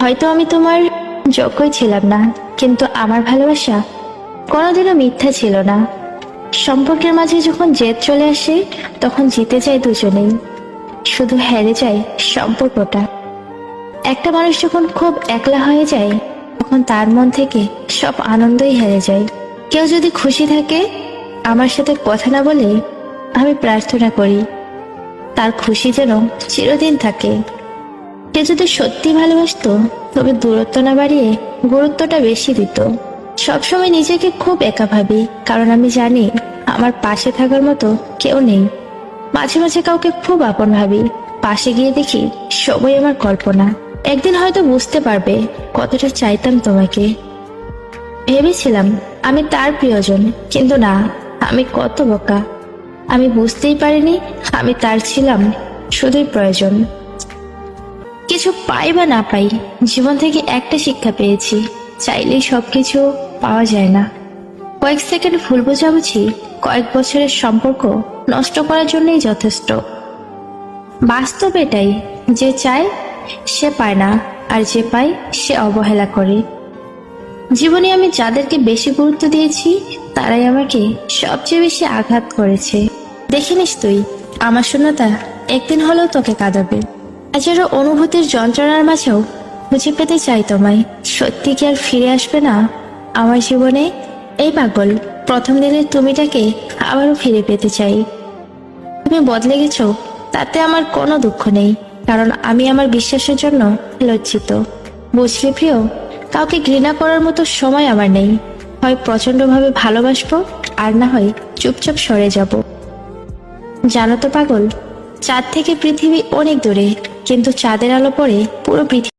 হয়তো আমি তোমার যোগ্যই ছিলাম না, কিন্তু আমার ভালোবাসা কোনোদিনও মিথ্যা ছিল না। সম্পর্কের মাঝে যখন জেদ চলে আসে, তখন জিতে যায় দুজনেই, শুধু হেরে যায় সম্পর্কটা। একটা মানুষ যখন খুব একলা হয়ে যায়, তখন তার মন থেকে সব আনন্দই হেরে যায়। কেউ যদি খুশি থাকে আমার সাথে কথা না বলে, আমি প্রার্থনা করি তার খুশি যেন চিরদিন থাকে। সে যদি সত্যি ভালোবাসতো, তবে দূরত্ব না বাড়িয়ে গুরুত্বটা বেশি দিত। সবসময় নিজেকে খুব একা ভাবি, কারণ আমি জানি আমার পাশে থাকার মতো কেউ নেই। মাঝে মাঝে কাউকে খুব আপন ভাবি, পাশে গিয়ে দেখি সবই আমার কল্পনা। একদিন হয়তো বুঝতে পারবে কতটা চাইতাম তোমাকে। ভেবেছিলাম আমি তার প্রিয়জন, কিন্তু না, আমি কত বোকা। আমি বুঝতেই পারিনি আমি তার ছিলাম শুধুই প্রয়োজন। কিছু পাই বা না পাই, জীবন থেকে একটা শিক্ষা পেয়েছি, চাইলেই সবকিছু পাওয়া যায় না। কয়েক সেকেন্ড ভুল বোঝাবুঝি কয়েক বছরের সম্পর্ক নষ্ট করার জন্যই যথেষ্ট। বাস্তব এটাই, যে চায় সে পায় না, আর যে পায় সে অবহেলা করে। জীবনে আমি যাদেরকে বেশি গুরুত্ব দিয়েছি, তারাই আমাকে সবচেয়ে বেশি আঘাত করেছে। দেখে নিস তুই, আমার শূন্যতা একদিন হলেও তোকে কাঁদাবে। হাজারো অনুভূতির যন্ত্রণার মাঝেও খুঁজে পেতে চাই তোমায়। সত্যি কি আর ফিরে আসবে না আমার জীবনে? এই পাগল, প্রথম দিনের তুমিটাকে আবারও ফিরে পেতে চাই। তুমি বদলে গেছো, তাতে আমার কোনো দুঃখ নেই, কারণ আমি আমার বিশ্বাসের জন্য লজ্জিত। বুঝলি প্রিয়, কাউকে ঘৃণা করার মতো সময় আমার নেই। হয় প্রচন্ডভাবে ভালোবাসবো, আর না হয় চুপচাপ সরে যাব। জানো তো পাগল, চাঁদ থেকে পৃথিবী অনেক দূরে, কিন্তু চাঁদের আলো পড়ে পুরো পৃথিবী